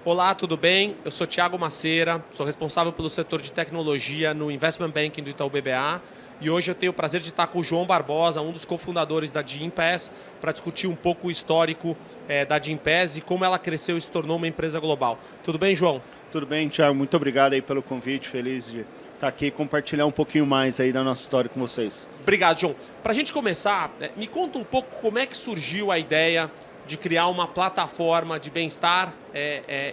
Olá, tudo bem? Eu sou Thiago Maceira, sou responsável pelo setor de tecnologia no Investment Banking do Itaú BBA e hoje eu tenho o prazer de estar com o João Barbosa, um dos cofundadores da Gympass, para discutir um pouco o histórico da Gympass e como ela cresceu e se tornou uma empresa global. Tudo bem, João? Tudo bem, Thiago? Muito obrigado aí pelo convite. Feliz de estar aqui e compartilhar um pouquinho mais aí da nossa história com vocês. Obrigado, João. Para a gente começar, me conta um pouco como é que surgiu a ideia de criar uma plataforma de bem-estar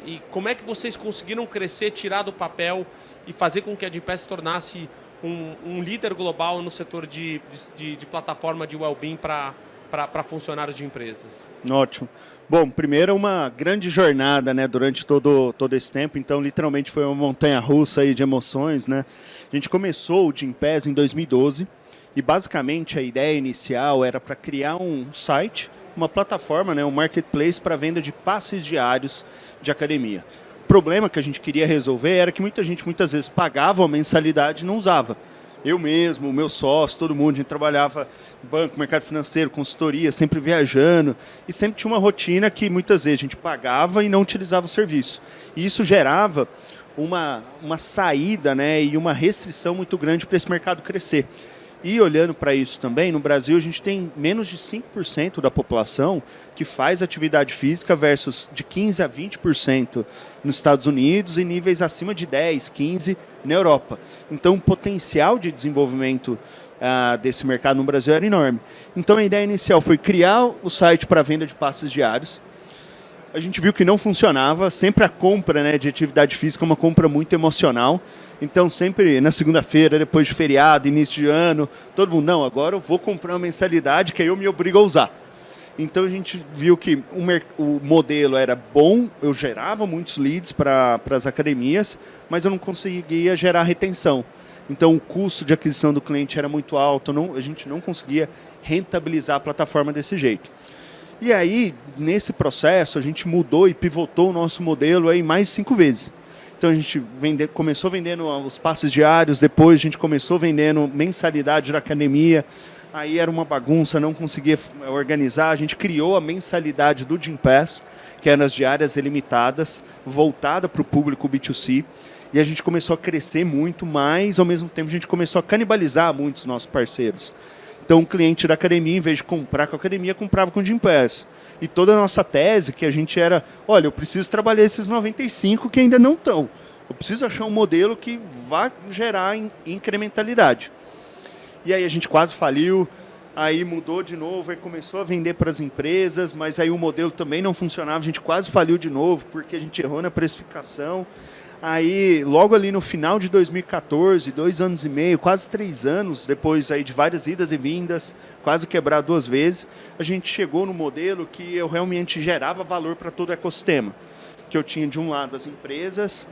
e como é que vocês conseguiram crescer, tirar do papel e fazer com que a Gympass se tornasse um líder global no setor de plataforma de well-being para funcionários de empresas. Ótimo. Bom, primeiro uma grande jornada, né, durante todo esse tempo. Então, literalmente foi uma montanha-russa aí de emoções, né? A gente começou o Gympass em 2012 e basicamente a ideia inicial era para criar um site, uma plataforma, né, um marketplace para venda de passes diários de academia. O problema que a gente queria resolver era que muita gente muitas vezes pagava a mensalidade e não usava. Eu mesmo, o meu sócio, todo mundo, a gente trabalhava em banco, mercado financeiro, consultoria, sempre viajando, e sempre tinha uma rotina que muitas vezes a gente pagava e não utilizava o serviço. E isso gerava uma saída, né, e uma restrição muito grande para esse mercado crescer. E olhando para isso também, no Brasil a gente tem menos de 5% da população que faz atividade física versus de 15% a 20% nos Estados Unidos e níveis acima de 10%, 15% na Europa. Então o potencial de desenvolvimento desse mercado no Brasil era enorme. Então a ideia inicial foi criar o site para venda de passes diários. A gente viu que não funcionava, sempre a compra, né, de atividade física é uma compra muito emocional. Então, sempre na segunda-feira, depois de feriado, início de ano, todo mundo, não, agora eu vou comprar uma mensalidade que aí eu me obrigo a usar. Então, a gente viu que o modelo era bom, eu gerava muitos leads para as academias, mas eu não conseguia gerar retenção. Então, o custo de aquisição do cliente era muito alto, a gente não conseguia rentabilizar a plataforma desse jeito. E aí, nesse processo, a gente mudou e pivotou o nosso modelo aí mais de 5 vezes. Então a gente começou vendendo os passes diários, depois a gente começou vendendo mensalidade da academia, aí era uma bagunça, não conseguia organizar, a gente criou a mensalidade do Gympass, que eram as diárias ilimitadas, voltada para o público B2C, e a gente começou a crescer muito, mas ao mesmo tempo a gente começou a canibalizar muitos nossos parceiros. Então o cliente da academia, em vez de comprar com a academia, comprava com o Gympass. E toda a nossa tese que a gente era, olha, eu preciso trabalhar esses 95 que ainda não estão. Eu preciso achar um modelo que vá gerar incrementalidade. E aí a gente quase faliu, aí mudou de novo, aí começou a vender para as empresas, mas aí o modelo também não funcionava, a gente quase faliu de novo porque a gente errou na precificação. Aí, logo ali no final de 2014, 2 anos e meio, quase 3 anos, depois aí de várias idas e vindas, quase quebrar 2 vezes, a gente chegou no modelo que eu realmente gerava valor para todo o ecossistema. Que eu tinha, de um lado, as empresas,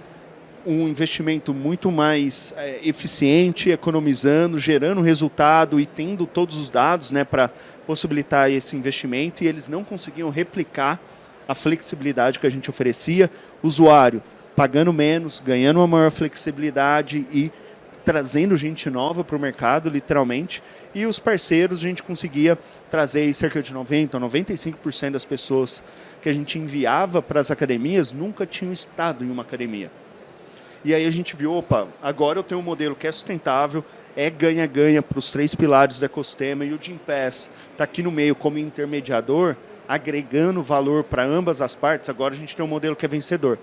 um investimento muito mais eficiente, economizando, gerando resultado e tendo todos os dados, né, para possibilitar esse investimento, e eles não conseguiam replicar a flexibilidade que a gente oferecia. Usuário pagando menos, ganhando uma maior flexibilidade e trazendo gente nova para o mercado, literalmente. E os parceiros, a gente conseguia trazer cerca de 90% a 95% das pessoas que a gente enviava para as academias nunca tinham estado em uma academia. E aí a gente viu, opa, agora eu tenho um modelo que é sustentável, é ganha-ganha para os 3 pilares do ecossistema, e o Gympass está aqui no meio como intermediador, agregando valor para ambas as partes. Agora a gente tem um modelo que é vencedor.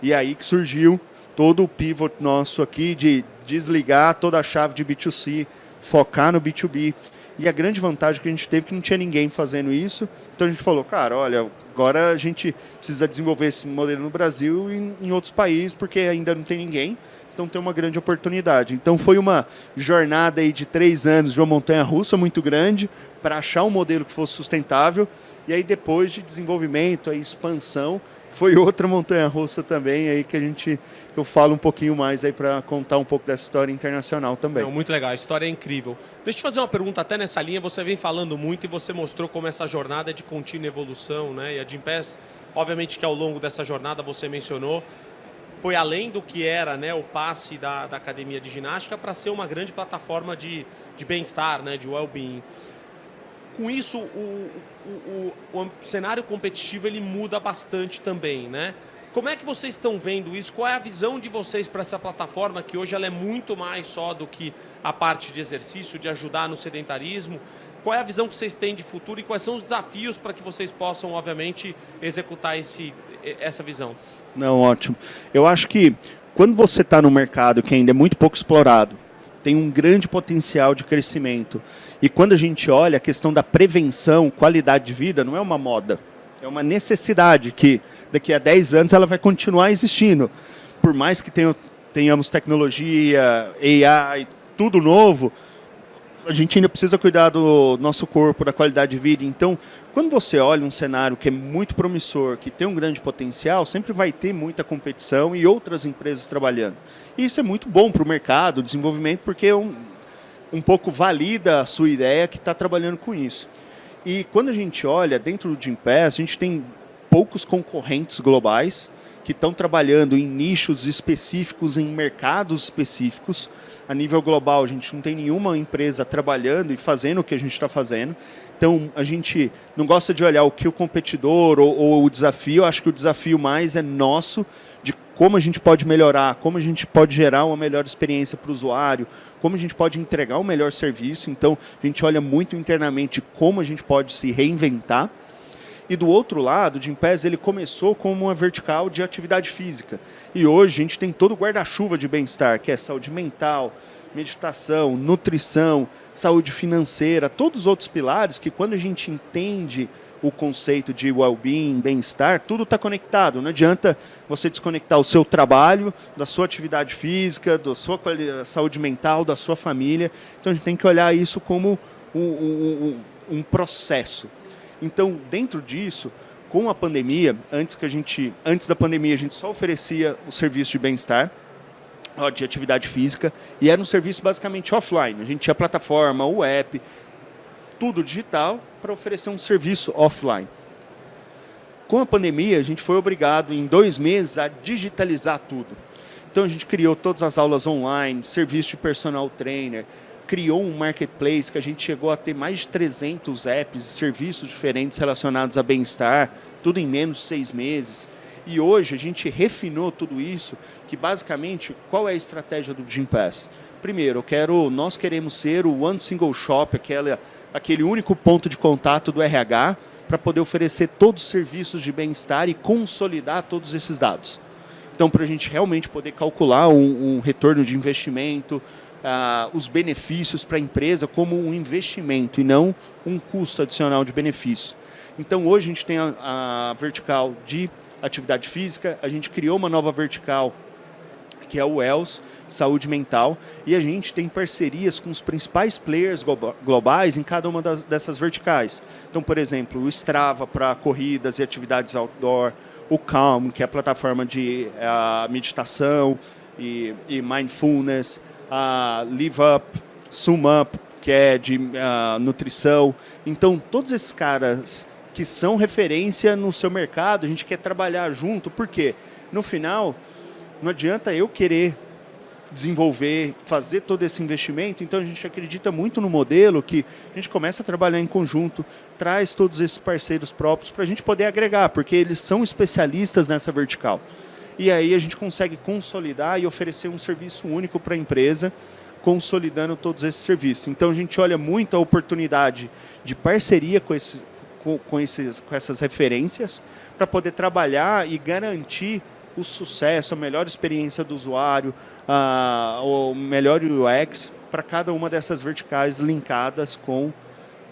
E aí que surgiu todo o pivot nosso aqui de desligar toda a chave de B2C, focar no B2B. E a grande vantagem que a gente teve é que não tinha ninguém fazendo isso. Então a gente falou, cara, olha, agora a gente precisa desenvolver esse modelo no Brasil e em outros países, porque ainda não tem ninguém. Então tem uma grande oportunidade. Então foi uma jornada aí de 3 anos de uma montanha-russa muito grande para achar um modelo que fosse sustentável. E aí depois de desenvolvimento, aí expansão, foi outra montanha-russa também aí que eu falo um pouquinho mais aí para contar um pouco dessa história internacional também. Não, muito legal, a história é incrível. Deixa eu te fazer uma pergunta até nessa linha, você vem falando muito e você mostrou como essa jornada é de contínua evolução, né? E a Gympass, obviamente que ao longo dessa jornada você mencionou, foi além do que era, né, o passe da academia de ginástica para ser uma grande plataforma de bem-estar, né, de well-being. Com isso, o cenário competitivo ele muda bastante também, né? Como é que vocês estão vendo isso? Qual é a visão de vocês para essa plataforma, que hoje ela é muito mais só do que a parte de exercício, de ajudar no sedentarismo? Qual é a visão que vocês têm de futuro e quais são os desafios para que vocês possam, obviamente, executar essa visão? Não, ótimo. Eu acho que quando você está no mercado que ainda é muito pouco explorado, tem um grande potencial de crescimento. E quando a gente olha a questão da prevenção, qualidade de vida, não é uma moda. É uma necessidade que daqui a 10 anos ela vai continuar existindo. Por mais que tenhamos tecnologia, AI, tudo novo, a gente ainda precisa cuidar do nosso corpo, da qualidade de vida. Então, quando você olha um cenário que é muito promissor, que tem um grande potencial, sempre vai ter muita competição e outras empresas trabalhando. E isso é muito bom para o mercado, o desenvolvimento, porque um pouco valida a sua ideia que está trabalhando com isso. E quando a gente olha dentro do Gympass, a gente tem poucos concorrentes globais que estão trabalhando em nichos específicos, em mercados específicos. A nível global, a gente não tem nenhuma empresa trabalhando e fazendo o que a gente está fazendo. Então, a gente não gosta de olhar o que o competidor ou o desafio. Eu acho que o desafio mais é nosso, de como a gente pode melhorar, como a gente pode gerar uma melhor experiência para o usuário, como a gente pode entregar um melhor serviço. Então, a gente olha muito internamente como a gente pode se reinventar. E do outro lado, o Gympass ele começou como uma vertical de atividade física. E hoje a gente tem todo o guarda-chuva de bem-estar, que é saúde mental, meditação, nutrição, saúde financeira, todos os outros pilares que quando a gente entende o conceito de well-being, bem-estar, tudo está conectado. Não adianta você desconectar o seu trabalho, da sua atividade física, da sua saúde mental, da sua família. Então a gente tem que olhar isso como um processo. Então, dentro disso, com a pandemia, antes da pandemia, a gente só oferecia o serviço de bem-estar, de atividade física, e era um serviço basicamente offline. A gente tinha a plataforma, o app, tudo digital, para oferecer um serviço offline. Com a pandemia, a gente foi obrigado, em 2 meses, a digitalizar tudo. Então, a gente criou todas as aulas online, serviço de personal trainer, criou um marketplace que a gente chegou a ter mais de 300 apps e serviços diferentes relacionados a bem-estar, tudo em menos de 6 meses. E hoje a gente refinou tudo isso, que basicamente, qual é a estratégia do Gympass? Primeiro, nós queremos ser o One Single Shop, aquele único ponto de contato do RH, para poder oferecer todos os serviços de bem-estar e consolidar todos esses dados. Então, para a gente realmente poder calcular um retorno de investimento, os benefícios para a empresa como um investimento e não um custo adicional de benefício. Então, hoje a gente tem a vertical de atividade física, a gente criou uma nova vertical que é o Wellness, saúde mental, e a gente tem parcerias com os principais players globais em cada uma dessas verticais. Então, por exemplo, o Strava para corridas e atividades outdoor, o Calm, que é a plataforma de meditação e mindfulness, a Live Up, Sum Up, que é de nutrição. Então, todos esses caras que são referência no seu mercado, a gente quer trabalhar junto, porque no final não adianta eu querer desenvolver, fazer todo esse investimento, então a gente acredita muito no modelo que a gente começa a trabalhar em conjunto, traz todos esses parceiros próprios para a gente poder agregar, porque eles são especialistas nessa vertical. E aí a gente consegue consolidar e oferecer um serviço único para a empresa, consolidando todos esses serviços. Então a gente olha muito a oportunidade de parceria com essas referências para poder trabalhar e garantir o sucesso, a melhor experiência do usuário, o melhor UX para cada uma dessas verticais linkadas com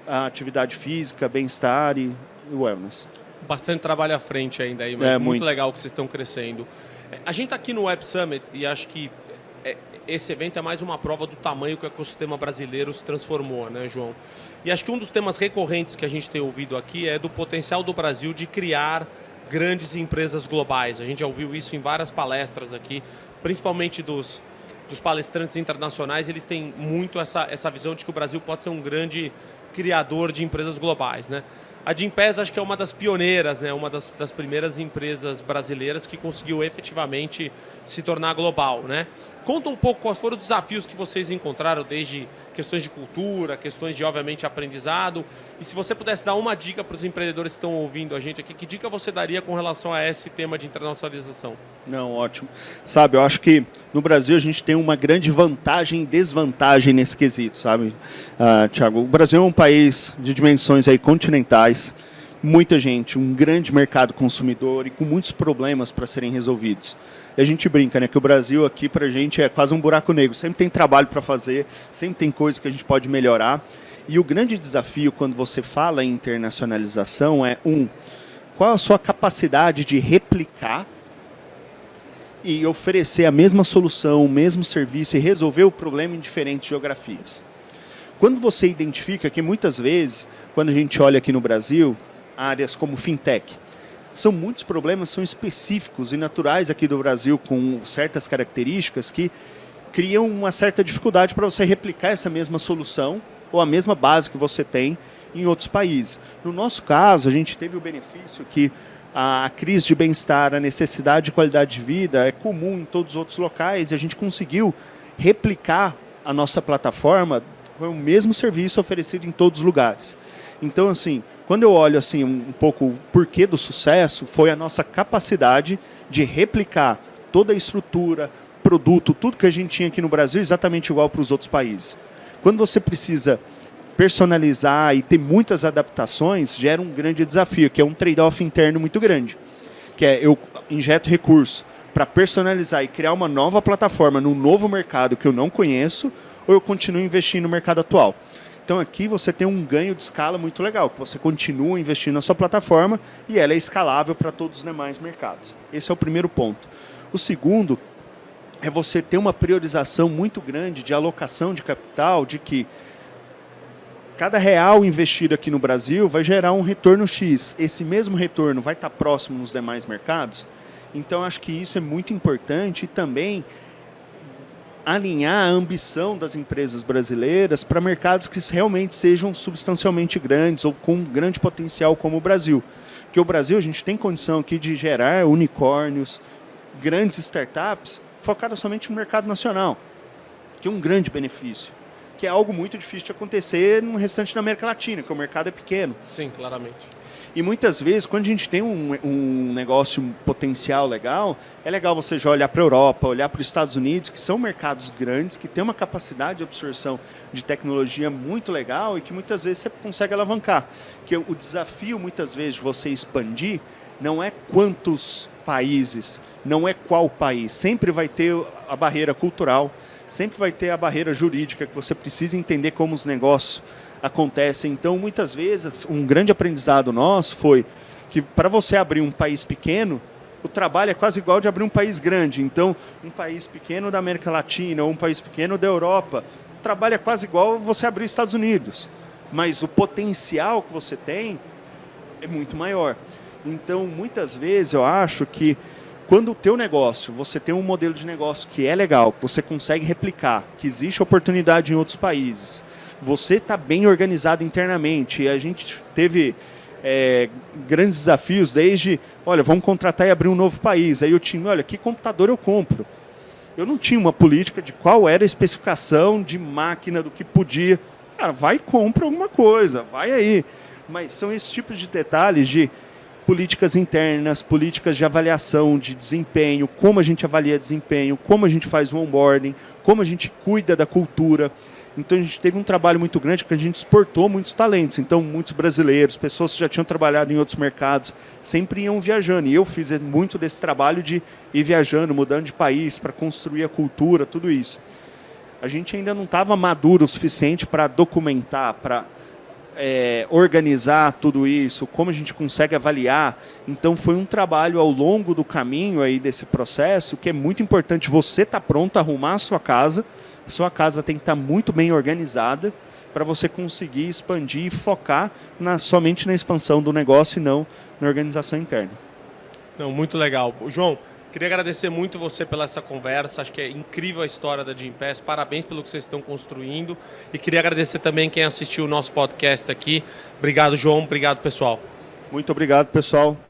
a atividade física, bem-estar e wellness. Bastante trabalho à frente ainda aí, mas muito legal que vocês estão crescendo. A gente está aqui no Web Summit e acho que esse evento é mais uma prova do tamanho que o ecossistema brasileiro se transformou, né, João? E acho que um dos temas recorrentes que a gente tem ouvido aqui é do potencial do Brasil de criar grandes empresas globais. A gente já ouviu isso em várias palestras aqui, principalmente dos palestrantes internacionais. Eles têm muito essa visão de que o Brasil pode ser um grande criador de empresas globais, né? A Gympass acho que é uma das pioneiras, né? Uma das primeiras empresas brasileiras que conseguiu efetivamente se tornar global, né? Conta um pouco quais foram os desafios que vocês encontraram, desde questões de cultura, questões de, obviamente, aprendizado. E se você pudesse dar uma dica para os empreendedores que estão ouvindo a gente aqui, que dica você daria com relação a esse tema de internacionalização? Não, ótimo. Sabe, eu acho que no Brasil a gente tem uma grande vantagem e desvantagem nesse quesito, sabe, Thiago? O Brasil é um país de dimensões aí continentais, muita gente, um grande mercado consumidor e com muitos problemas para serem resolvidos. E a gente brinca, né, que o Brasil aqui para a gente é quase um buraco negro. Sempre tem trabalho para fazer, sempre tem coisas que a gente pode melhorar. E o grande desafio quando você fala em internacionalização é, qual a sua capacidade de replicar e oferecer a mesma solução, o mesmo serviço e resolver o problema em diferentes geografias. Quando você identifica que muitas vezes, quando a gente olha aqui no Brasil, áreas como fintech, muitos problemas são específicos e naturais aqui do Brasil, com certas características que criam uma certa dificuldade para você replicar essa mesma solução ou a mesma base que você tem em outros países. No nosso caso, a gente teve o benefício que a crise de bem-estar, a necessidade de qualidade de vida é comum em todos os outros locais e a gente conseguiu replicar a nossa plataforma com o mesmo serviço oferecido em todos os lugares. Então, assim, quando eu olho assim, um pouco o porquê do sucesso, foi a nossa capacidade de replicar toda a estrutura, produto, tudo que a gente tinha aqui no Brasil, exatamente igual para os outros países. Quando você precisa personalizar e ter muitas adaptações, gera um grande desafio, que é um trade-off interno muito grande. Que é, eu injeto recurso para personalizar e criar uma nova plataforma num novo mercado que eu não conheço, ou eu continuo investindo no mercado atual. Então aqui você tem um ganho de escala muito legal, que você continua investindo na sua plataforma e ela é escalável para todos os demais mercados. Esse é o primeiro ponto. O segundo é você ter uma priorização muito grande de alocação de capital, de que cada real investido aqui no Brasil vai gerar um retorno X. Esse mesmo retorno vai estar próximo nos demais mercados? Então acho que isso é muito importante e também alinhar a ambição das empresas brasileiras para mercados que realmente sejam substancialmente grandes ou com grande potencial como o Brasil. Porque o Brasil, a gente tem condição aqui de gerar unicórnios, grandes startups, focadas somente no mercado nacional, que é um grande benefício, que é algo muito difícil de acontecer no restante da América Latina, que o mercado é pequeno. Sim, claramente. E muitas vezes, quando a gente tem um negócio, um potencial legal, é legal você já olhar para a Europa, olhar para os Estados Unidos, que são mercados grandes, que têm uma capacidade de absorção de tecnologia muito legal e que muitas vezes você consegue alavancar. Que o desafio, muitas vezes, de você expandir não é quantos países, não é qual país. Sempre vai ter a barreira cultural, sempre vai ter a barreira jurídica, que você precisa entender como os negócios acontecem. Então, muitas vezes, um grande aprendizado nosso foi que para você abrir um país pequeno, o trabalho é quase igual de abrir um país grande. Então, um país pequeno da América Latina ou um país pequeno da Europa, o trabalho é quase igual você abrir os Estados Unidos. Mas o potencial que você tem é muito maior. Então, muitas vezes, eu acho que quando o teu negócio, você tem um modelo de negócio que é legal, que você consegue replicar, que existe oportunidade em outros países, você está bem organizado internamente. E a gente teve grandes desafios desde, olha, vamos contratar e abrir um novo país. Aí o time, olha, que computador eu compro? Eu não tinha uma política de qual era a especificação de máquina, do que podia. Cara, vai e compra alguma coisa, vai aí. Mas são esses tipos de detalhes de políticas internas, políticas de avaliação de desempenho, como a gente avalia desempenho, como a gente faz o onboarding, como a gente cuida da cultura. Então a gente teve um trabalho muito grande porque a gente exportou muitos talentos. Então muitos brasileiros, pessoas que já tinham trabalhado em outros mercados, sempre iam viajando. E eu fiz muito desse trabalho de ir viajando, mudando de país, para construir a cultura, tudo isso. A gente ainda não estava maduro o suficiente para documentar, para organizar tudo isso, como a gente consegue avaliar. Então foi um trabalho ao longo do caminho aí desse processo que é muito importante. Você estar pronto a arrumar a sua casa tem que estar muito bem organizada para você conseguir expandir e focar somente na expansão do negócio e não na organização interna. Não, muito legal. João, Queria agradecer muito você pela essa conversa, acho que é incrível a história da Gympass, parabéns pelo que vocês estão construindo e queria agradecer também quem assistiu o nosso podcast aqui. Obrigado, João, obrigado, pessoal. Muito obrigado, pessoal.